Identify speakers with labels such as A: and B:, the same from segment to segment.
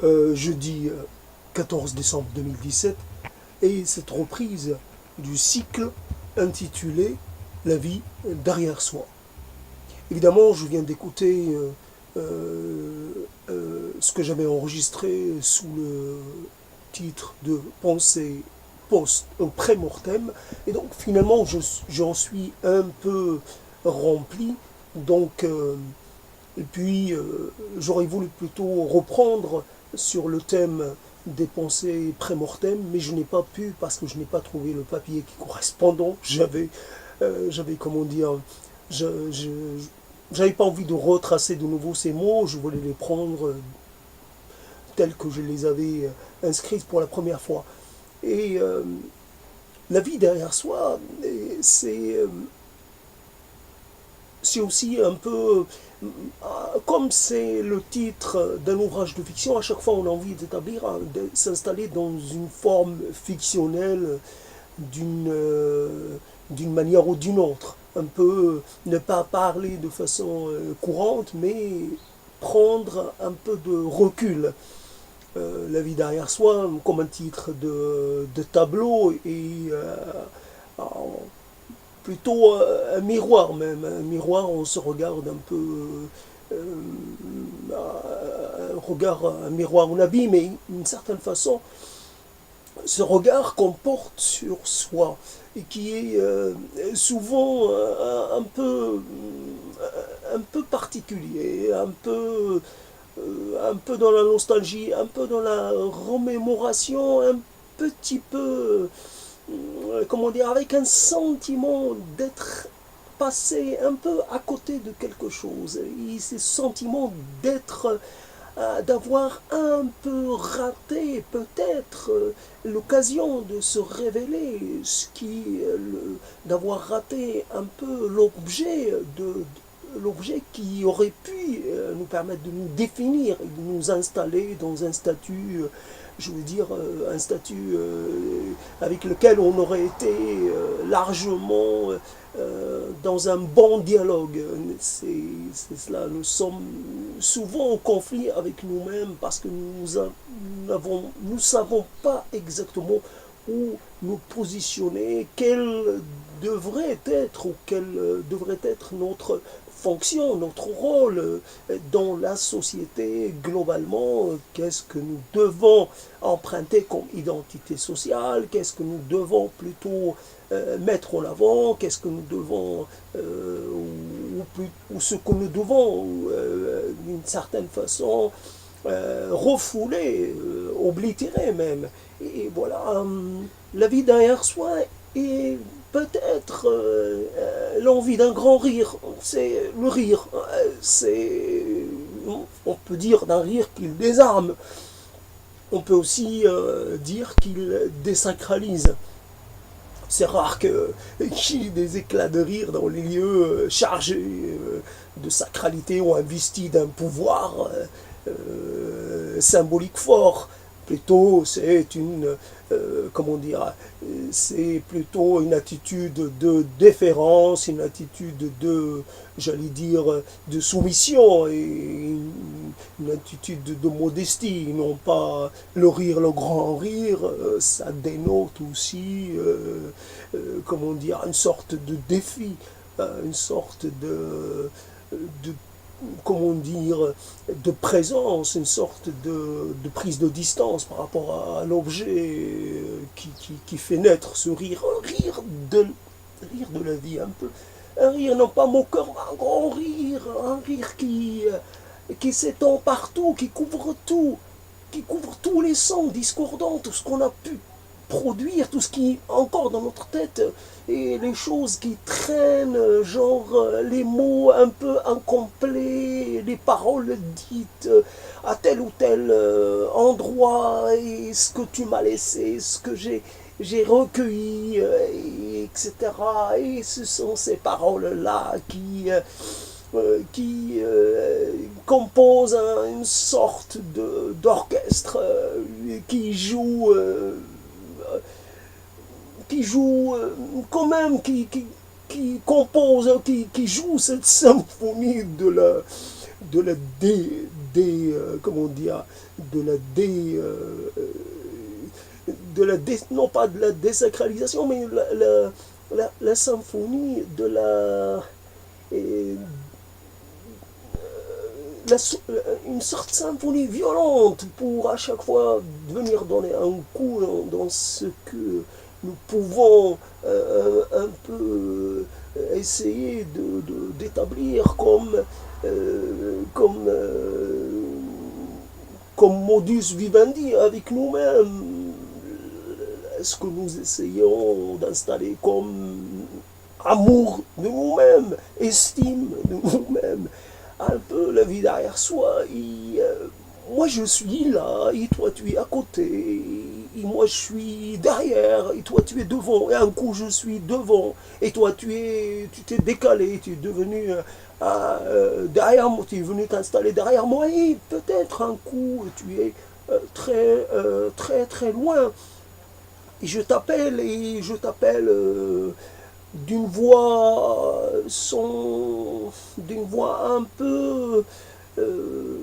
A: jeudi 14 décembre 2017, et cette reprise du cycle intitulé La vie derrière soi. Évidemment, je viens d'écouter ce que j'avais enregistré sous le titre de Pensée post pré-mortem, et donc finalement j'en suis un peu rempli, donc et puis j'aurais voulu plutôt reprendre sur le thème des pensées pré-mortem, mais je n'ai pas pu parce que je n'ai pas trouvé le papier qui correspondant. J'avais comment dire, je, je, j'avais pas envie de retracer de nouveau ces mots, je voulais les prendre tels que je les avais inscrits pour la première fois. Et la vie derrière soi, c'est aussi un peu, comme c'est le titre d'un ouvrage de fiction, à chaque fois on a envie d'établir, de s'installer dans une forme fictionnelle d'une manière ou d'une autre. Un peu ne pas parler de façon courante, mais prendre un peu de recul. La vie derrière soi, comme un titre de tableau, et plutôt un miroir même. Un miroir, on se regarde un peu, un regard, un miroir on habille, mais d'une certaine façon, ce regard qu'on porte sur soi et qui est souvent un peu particulier, un peu dans la nostalgie, un peu dans la remémoration, un petit peu, comment dire, avec un sentiment d'être passé un peu à côté de quelque chose. Et ce sentiment d'être d'avoir un peu raté peut-être l'occasion de se révéler, d'avoir raté un peu l'objet qui aurait pu nous permettre de nous définir, de nous installer dans un statut, je veux dire, un statut avec lequel on aurait été largement dans un bon dialogue. C'est cela, nous sommes souvent en conflit avec nous-mêmes parce que nous savons pas exactement où nous positionner, quelle devrait être notre fonction, notre rôle dans la société globalement. Qu'est-ce que nous devons emprunter comme identité sociale, qu'est-ce que nous devons plutôt mettre en avant, qu'est-ce que nous devons, ou ce que nous devons, d'une certaine façon, refouler, oblitérer même. Et voilà, la vie derrière soi est peut-être l'envie d'un grand rire. C'est le rire. On peut dire d'un rire qu'il désarme. On peut aussi dire qu'il désacralise. C'est rare qu'il y ait des éclats de rire dans les lieux chargés de sacralité ou investis d'un pouvoir symbolique fort. Plutôt, comment dire, c'est plutôt une attitude de déférence, une attitude de, j'allais dire, de soumission, et une attitude de modestie, non pas le rire, le grand rire. Ça dénote aussi, comment dire, une sorte de défi, une sorte de comment dire, de présence, une sorte de prise de distance par rapport à l'objet qui fait naître ce rire, rire de la vie un peu. Un rire non pas moqueur, mais un grand rire, un rire qui s'étend partout, qui couvre tous les sons discordants, tout ce qu'on a pu produire, tout ce qui est encore dans notre tête, et les choses qui traînent, genre les mots un peu incomplets, les paroles dites à tel ou tel endroit, et ce que tu m'as laissé, ce que j'ai recueilli, etc. Et ce sont ces paroles-là qui composent une sorte d'orchestre qui joue quand même, qui compose, qui joue cette symphonie de la comment dire, de la dé, non pas de la désacralisation, mais la symphonie de et la, une sorte de symphonie violente pour à chaque fois venir donner un coup dans ce que nous pouvons un peu essayer d'établir comme, comme modus vivendi avec nous-mêmes, ce que nous essayons d'installer comme amour de nous-mêmes, estime de nous-mêmes, un peu la vie derrière soi. Moi je suis là, et toi tu es à côté, et moi je suis derrière, et toi tu es devant, et un coup je suis devant, et toi tu t'es décalé, tu es devenu derrière moi, tu es venu t'installer derrière moi, et peut-être un coup tu es très loin, et je t'appelle d'une voix un peu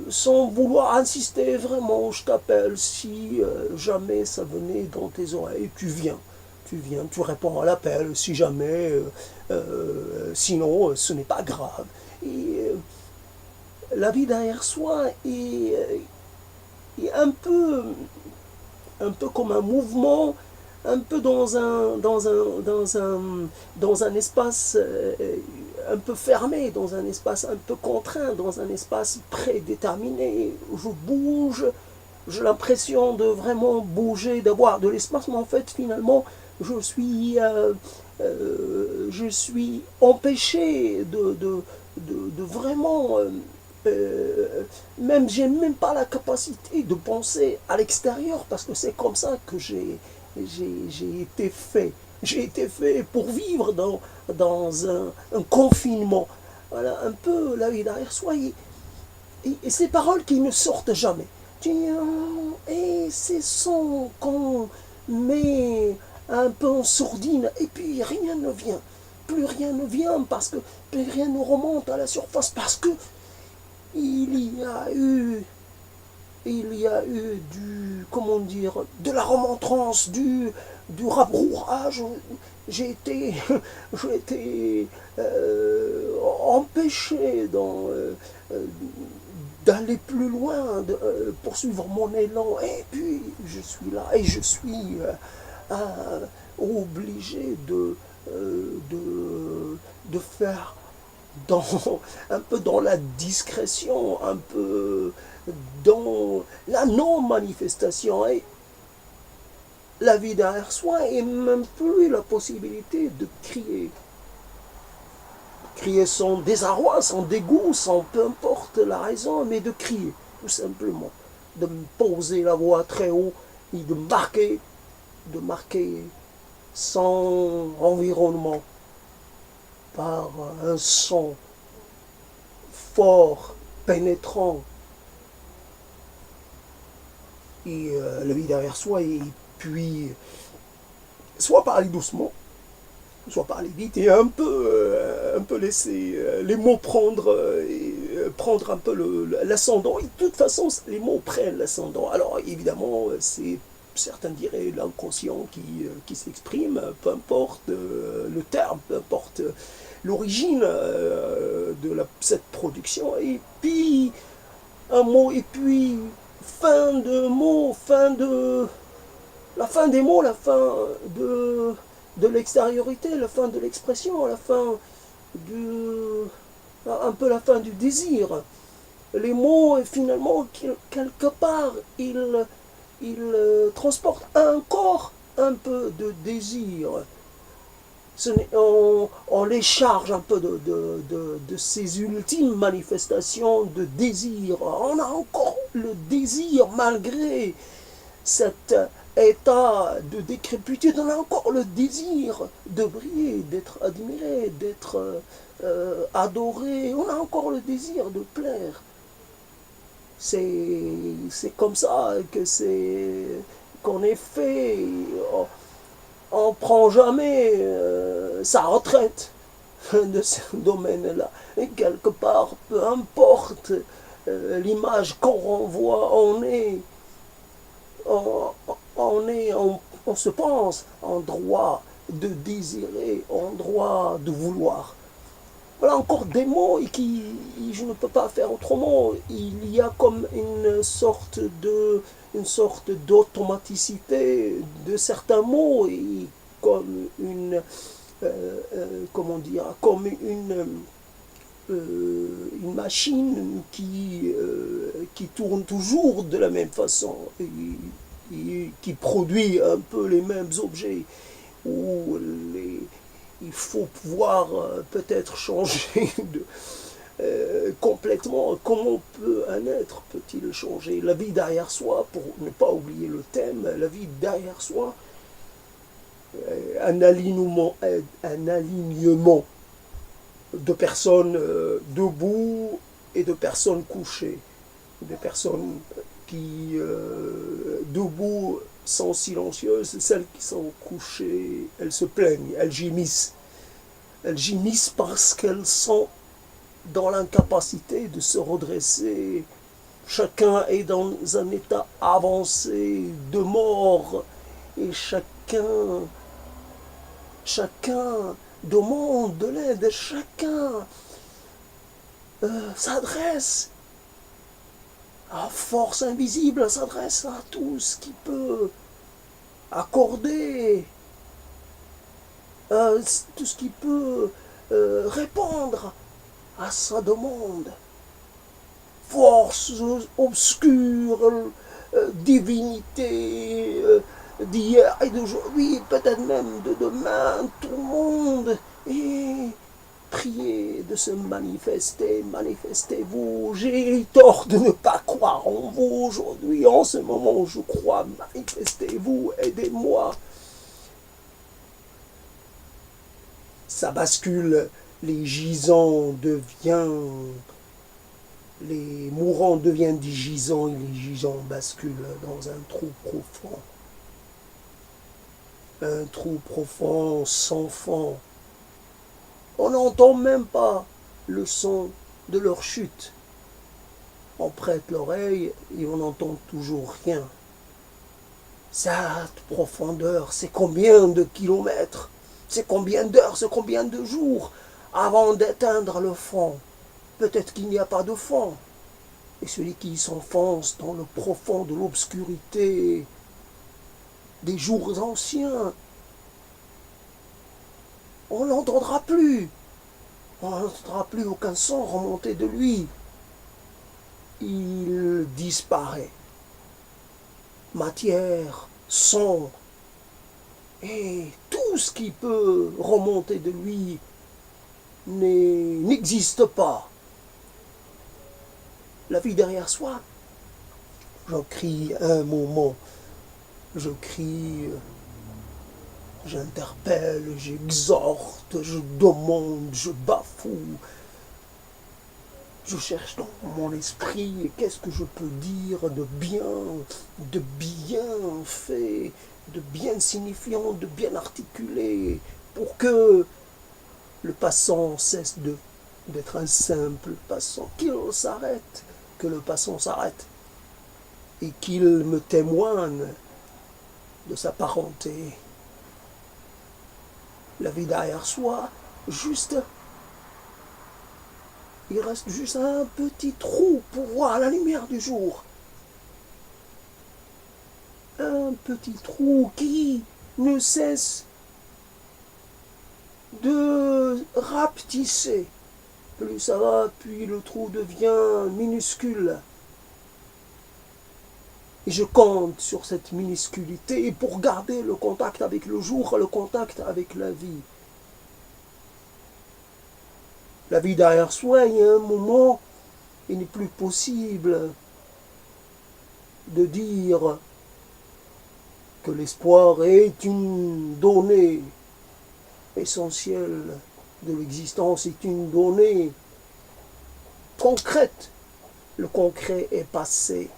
A: sans vouloir insister vraiment. Je t'appelle si jamais ça venait dans tes oreilles. Tu réponds à l'appel si jamais, sinon ce n'est pas grave. Et la vie derrière soi est un peu comme un mouvement, un peu dans un espace un peu fermé, dans un espace un peu contraint, dans un espace prédéterminé. Je bouge, j'ai l'impression de vraiment bouger, d'avoir de l'espace, mais en fait finalement je suis empêché de vraiment même j'ai même pas la capacité de penser à l'extérieur parce que c'est comme ça que j'ai été fait. J'ai été fait pour vivre dans un confinement. Voilà un peu la vie derrière soi et ces paroles qui ne sortent jamais. Et ces sons qu'on met un peu en sourdine et puis rien ne vient. Plus rien ne vient parce que plus rien ne remonte à la surface parce que il y a eu comment dire, de la remontrance, du rabrouage. J'ai été, j'ai été empêché d'aller plus loin, de poursuivre mon élan. Et puis, je suis là et je suis obligé de faire dans, un peu dans la discrétion, un peu dans la non-manifestation. Et la vie derrière soi et même plus la possibilité de crier. Crier sans désarroi, sans dégoût, sans peu importe la raison, mais de crier, tout simplement. De me poser la voix très haut et de marquer son environnement par un son fort, pénétrant. Et la vie derrière soi, et puis soit parler doucement, soit parler vite, et un peu laisser les mots prendre un peu l'ascendant. Et de toute façon, les mots prennent l'ascendant. Alors évidemment, c'est certains diraient l'inconscient qui s'exprime, peu importe le terme, peu importe l'origine cette production. Et puis, un mot, et puis, fin de mots, la fin des mots, la fin de l'extériorité, la fin de l'expression, la fin un peu la fin du désir. Les mots, finalement, quelque part, ils transportent encore un peu de désir. On les charge un peu de ces ultimes manifestations de désir. On a encore le désir malgré cet état de décrépitude. On a encore le désir de briller, d'être admiré, d'être adoré. On a encore le désir de plaire. C'est comme ça qu'on est fait. On ne prend jamais sa retraite de ce domaine-là. Et quelque part, peu importe l'image qu'on renvoie, on, on se pense en droit de désirer, en droit de vouloir. Voilà encore des mots et qui, je ne peux pas faire autrement. Il y a comme une sorte d'automaticité de certains mots et comme comment dire, comme une machine qui tourne toujours de la même façon et qui produit un peu les mêmes objets où il faut pouvoir peut-être changer complètement. Comment peut un être peut-il changer? La vie derrière soi, pour ne pas oublier le thème, la vie derrière soi, un alignement de personnes debout et de personnes couchées. Des personnes qui, debout, sont silencieuses, celles qui sont couchées, elles se plaignent, elles gémissent. Elles gémissent parce qu'elles sont dans l'incapacité de se redresser. Chacun est dans un état avancé de mort et chacun demande de l'aide, chacun s'adresse à force invisible, s'adresse à tout ce qui peut accorder, tout ce qui peut répondre à sa demande. Force obscure, divinité d'hier et d'aujourd'hui, peut-être même de demain, tout le monde est prié de se manifester, manifestez-vous. J'ai tort de ne pas croire en vous aujourd'hui, en ce moment où je crois, manifestez-vous, aidez-moi. Ça bascule, les mourants deviennent des gisants et les gisants basculent dans un trou profond. Un trou profond sans fond. On n'entend même pas le son de leur chute. On prête l'oreille et on n'entend toujours rien. Cette profondeur, c'est combien de kilomètres? C'est combien d'heures? C'est combien de jours avant d'atteindre le fond? Peut-être qu'il n'y a pas de fond. Et celui qui s'enfonce dans le profond de l'obscurité des jours anciens, on n'entendra plus. On n'entendra plus aucun son remonter de lui. Il disparaît. Matière, son, et tout ce qui peut remonter de lui n'existe pas. La vie derrière soi, j'en crie un moment, je crie, j'interpelle, j'exhorte, je demande, je bafoue. Je cherche dans mon esprit qu'est-ce que je peux dire de bien fait, de bien signifiant, de bien articulé, pour que le passant cesse d'être un simple passant, qu'il s'arrête, que le passant s'arrête et qu'il me témoigne de sa parenté. La vie derrière soi, il reste juste un petit trou pour voir la lumière du jour. Un petit trou qui ne cesse de rapetisser. Plus ça va, puis le trou devient minuscule. Et je compte sur cette minusculité pour garder le contact avec le jour, le contact avec la vie. La vie derrière soi, il y a un moment, il n'est plus possible de dire que l'espoir est une donnée essentielle de l'existence, est une donnée concrète. Le concret est passé.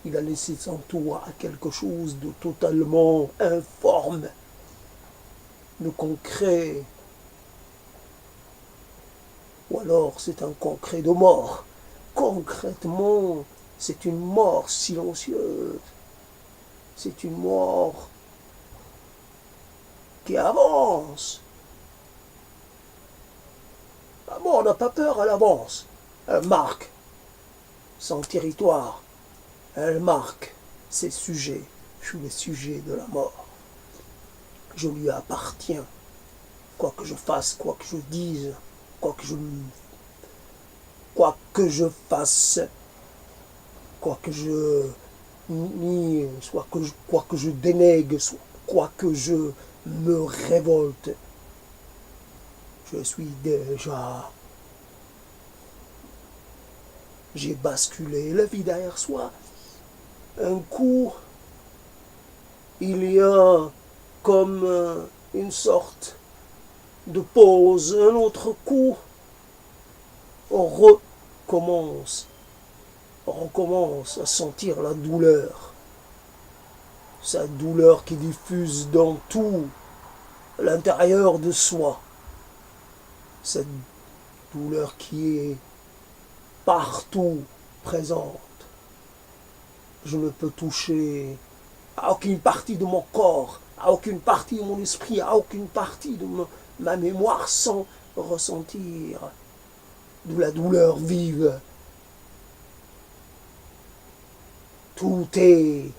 A: Il a laissé son tour à quelque chose de totalement informe. Le concret, ou alors c'est un concret de mort. concrètement, c'est une mort silencieuse. C'est une mort qui avance. La mort n'a pas peur, elle avance. Elle marque son territoire. Elle marque ses sujets. Je suis le sujet de la mort. Je lui appartiens. Quoi que je fasse, quoi que je dise, quoi que je fasse, quoi que je nie, quoi que je dénègue, quoi que je me révolte, je suis déjà... J'ai basculé la vie derrière soi. Un coup, il y a comme une sorte de pause. Un autre coup, on recommence. On recommence à sentir la douleur. Cette douleur qui diffuse dans tout l'intérieur de soi. Cette douleur qui est partout présente. Je ne peux toucher à aucune partie de mon corps, à aucune partie de mon esprit, à aucune partie de ma mémoire sans ressentir de la douleur vive. Tout est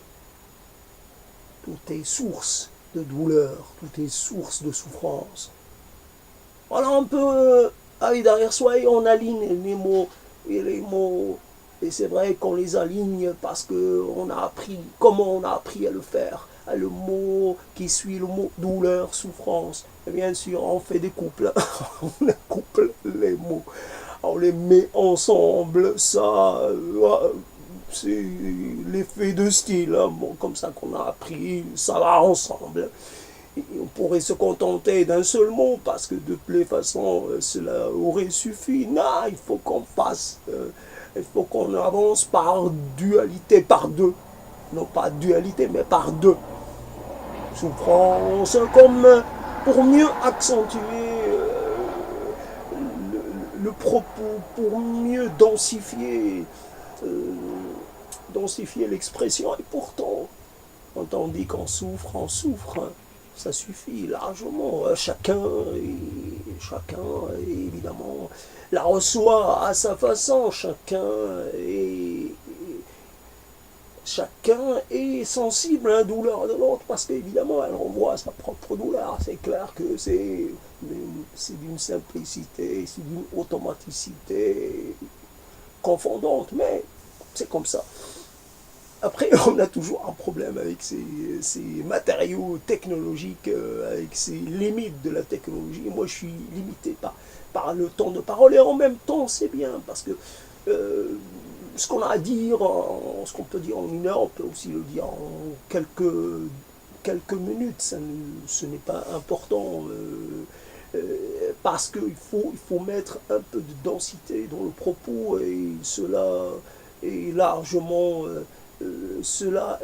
A: source de douleur, tout est source de souffrance. Voilà un peu aller derrière soi et on aligne les mots. Et c'est vrai qu'on les aligne parce qu'on a appris, comment on a appris à le faire. Le mot qui suit le mot douleur, souffrance. Et bien sûr, on fait des couples. On couple les mots. On les met ensemble. Ça, c'est l'effet de style. Bon, comme ça qu'on a appris, ça va ensemble. Et on pourrait se contenter d'un seul mot parce que de toutes les façons, cela aurait suffi. Non, il faut qu'on fasse... il faut qu'on avance par dualité, par deux. Non pas dualité, mais par deux. Souffrance, comme pour mieux accentuer le propos, pour mieux densifier l'expression. Et pourtant, quand on dit qu'on souffre, on souffre. Ça suffit largement. Chacun, évidemment, la reçoit à sa façon. Chacun est sensible à la douleur de l'autre parce qu'évidemment, elle renvoie à sa propre douleur. C'est clair que c'est d'une simplicité, c'est d'une automaticité confondante, mais c'est comme ça. Après, on a toujours un problème avec ces matériaux technologiques, avec ces limites de la technologie. Moi, je suis limité par le temps de parole et en même temps, c'est bien parce que ce qu'on a à dire, ce qu'on peut dire en une heure, on peut aussi le dire en quelques minutes. Ce n'est pas important parce qu'il faut mettre un peu de densité dans le propos et cela est largement... cela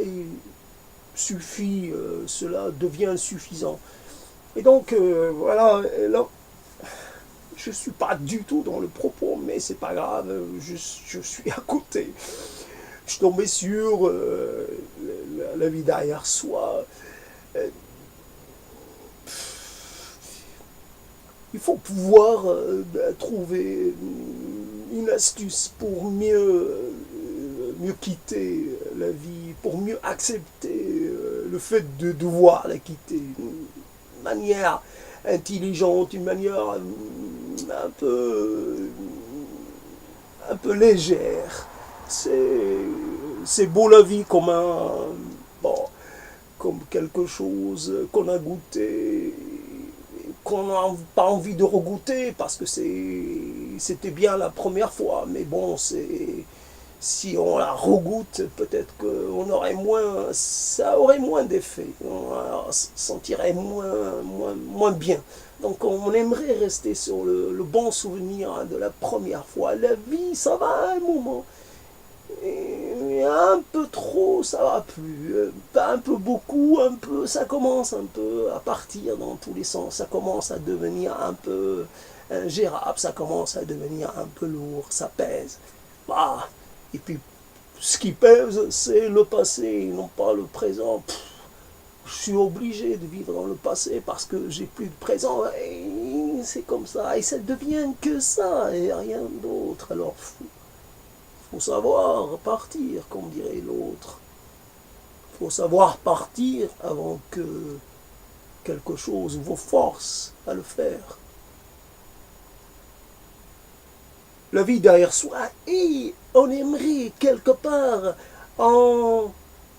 A: suffit, cela devient suffisant. Et donc, voilà, là, je ne suis pas du tout dans le propos, mais c'est pas grave, je suis à côté. Je suis tombé sur la vie derrière soi. Il faut pouvoir trouver une astuce pour mieux quitter la vie, pour mieux accepter le fait de devoir la quitter. Une manière intelligente, une manière un peu légère. C'est beau la vie comme comme quelque chose qu'on a goûté, qu'on n'a pas envie de regoûter parce que c'était bien la première fois, mais bon, si on la regoute, peut-être qu'on aurait ça aurait moins d'effet, on sentirait moins bien. Donc on aimerait rester sur le bon souvenir de la première fois. La vie, ça va à un moment. Et un peu trop, ça va plus. Pas un peu beaucoup, un peu, ça commence un peu à partir dans tous les sens. Ça commence à devenir un peu ingérable, ça commence à devenir un peu lourd, ça pèse. Bah, et puis, ce qui pèse, c'est le passé, et non pas le présent. Je suis obligé de vivre dans le passé parce que j'ai plus de présent. Et c'est comme ça. Et ça devient que ça et rien d'autre. Alors, faut savoir partir, comme dirait l'autre. Faut savoir partir avant que quelque chose vous force à le faire. La vie derrière soi et on aimerait quelque part en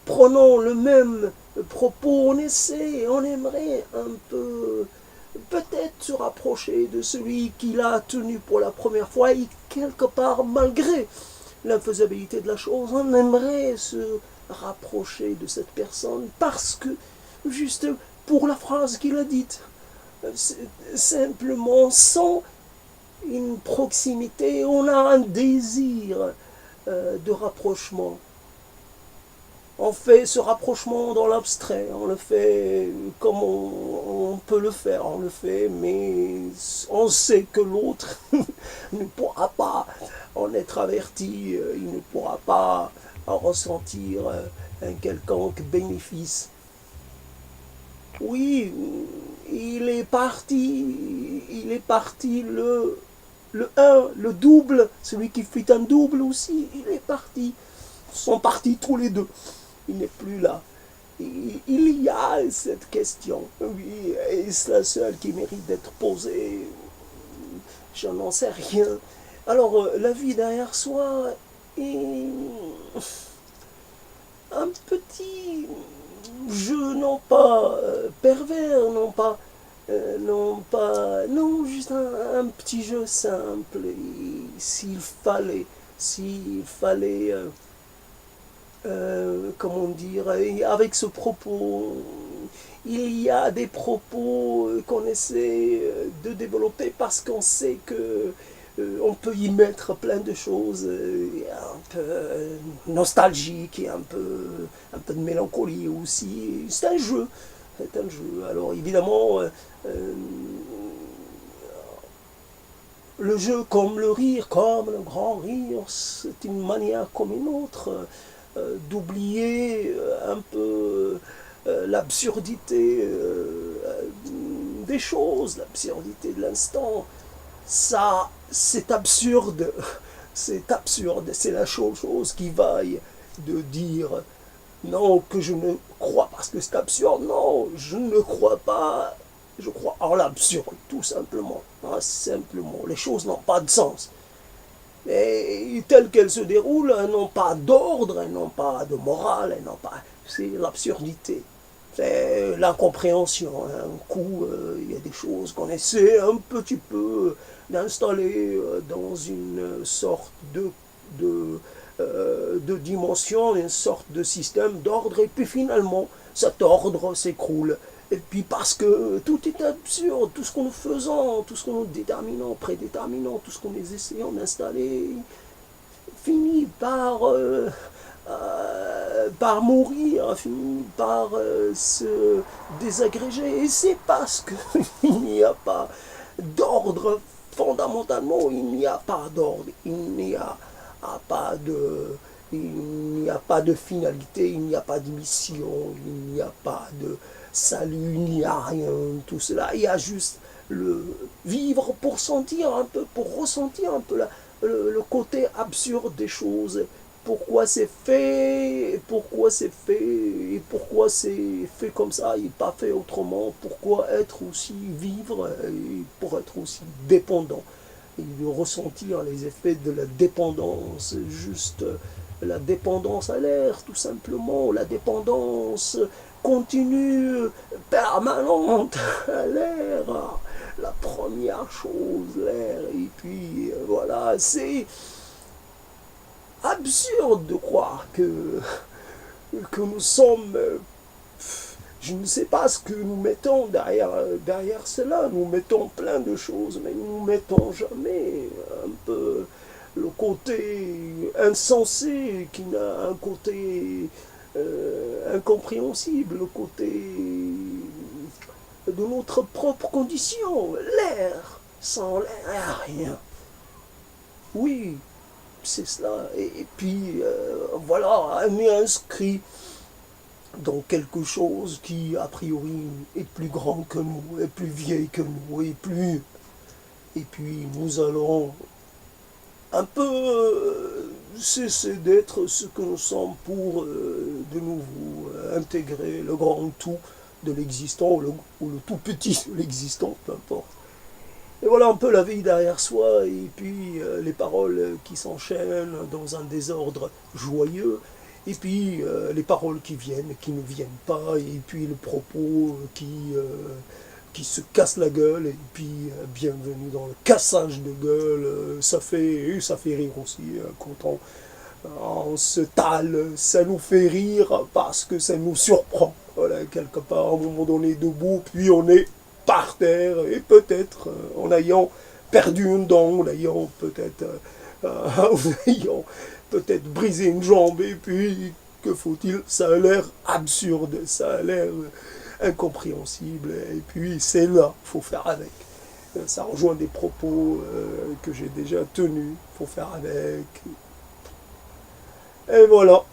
A: prenant le même propos, on aimerait un peu peut-être se rapprocher de celui qui l'a tenu pour la première fois et quelque part malgré l'infaisabilité de la chose, on aimerait se rapprocher de cette personne parce que juste pour la phrase qu'il a dite, simplement sans une proximité, on a un désir de rapprochement. On fait ce rapprochement dans l'abstrait, on le fait comme on peut le faire, on le fait, mais on sait que l'autre ne pourra pas en être averti, il ne pourra pas en ressentir un quelconque bénéfice. Oui, il est parti le un, le double, celui qui fit un double aussi, il est parti. Ils sont partis tous les deux. Il n'est plus là. Il y a cette question, oui, est-ce la seule qui mérite d'être posée? Je n'en sais rien. Alors, la vie derrière soi est un petit jeu, non pas pervers, non, juste un petit jeu simple. S'il fallait comment dire, avec ce propos, il y a des propos qu'on essaie de développer parce qu'on sait que on peut y mettre plein de choses un peu nostalgiques et un peu de mélancolie aussi. C'est un jeu. C'est un jeu. Alors évidemment, le jeu comme le rire, comme le grand rire, c'est une manière comme une autre d'oublier un peu l'absurdité des choses, l'absurdité de l'instant. Ça, c'est absurde, c'est la chose qui vaille de dire non, que je ne crois parce que c'est absurde, non, je ne crois pas, je crois en l'absurde, tout simplement. Hein, simplement, les choses n'ont pas de sens. Et telles qu'elles se déroulent, elles n'ont pas d'ordre, elles n'ont pas de morale, elles n'ont pas. C'est l'absurdité. C'est l'incompréhension. Un coup, il y a des choses qu'on essaie un petit peu d'installer dans une sorte de dimension, une sorte de système d'ordre, et puis finalement, cet ordre s'écroule. Et puis parce que tout est absurde, tout ce que nous faisons, tout ce que nous déterminons, prédéterminons, tout ce que nous essayons d'installer, finit par mourir, finit par se désagréger. Et c'est parce qu'il n'y a pas d'ordre, fondamentalement, il n'y a pas d'ordre, il n'y a pas de finalité, il n'y a pas de mission, il n'y a pas de salut, il n'y a rien, tout cela. Il y a juste le vivre pour sentir un peu, pour ressentir un peu le côté absurde des choses. Pourquoi c'est fait, et pourquoi c'est fait comme ça et pas fait autrement, pourquoi être aussi vivre et pour être aussi dépendant et de ressentir les effets de la dépendance, juste la dépendance à l'air, tout simplement, la dépendance continue, permanente à l'air, la première chose, l'air, et puis voilà, c'est absurde de croire que nous sommes je ne sais pas ce que nous mettons derrière cela. Nous mettons plein de choses, mais nous ne mettons jamais un peu le côté insensé qui n'a un côté incompréhensible, le côté de notre propre condition, l'air. Sans l'air, rien. Oui, c'est cela. Et puis, voilà, on est inscrit dans quelque chose qui, a priori, est plus grand que nous, est plus vieille que nous, et plus... Et puis, nous allons un peu cesser d'être ce que nous sommes pour de nouveau intégrer le grand tout de l'existant, ou le tout petit de l'existant, peu importe. Et voilà un peu la vie derrière soi, et puis les paroles qui s'enchaînent dans un désordre joyeux, et puis les paroles qui viennent et qui ne viennent pas, et puis le propos qui se casse la gueule, et puis bienvenue dans le cassage de gueule, ça fait rire aussi quand on se tale, ça nous fait rire parce que ça nous surprend. Voilà, quelque part, à un moment donné, debout, puis on est par terre, et peut-être en ayant perdu une dent, en ayant peut-être en ayant peut-être brisé une jambe, et puis que faut-il? Ça a l'air absurde, ça a l'air incompréhensible, et puis c'est là, il faut faire avec. Ça rejoint des propos que j'ai déjà tenus, il faut faire avec. Et voilà.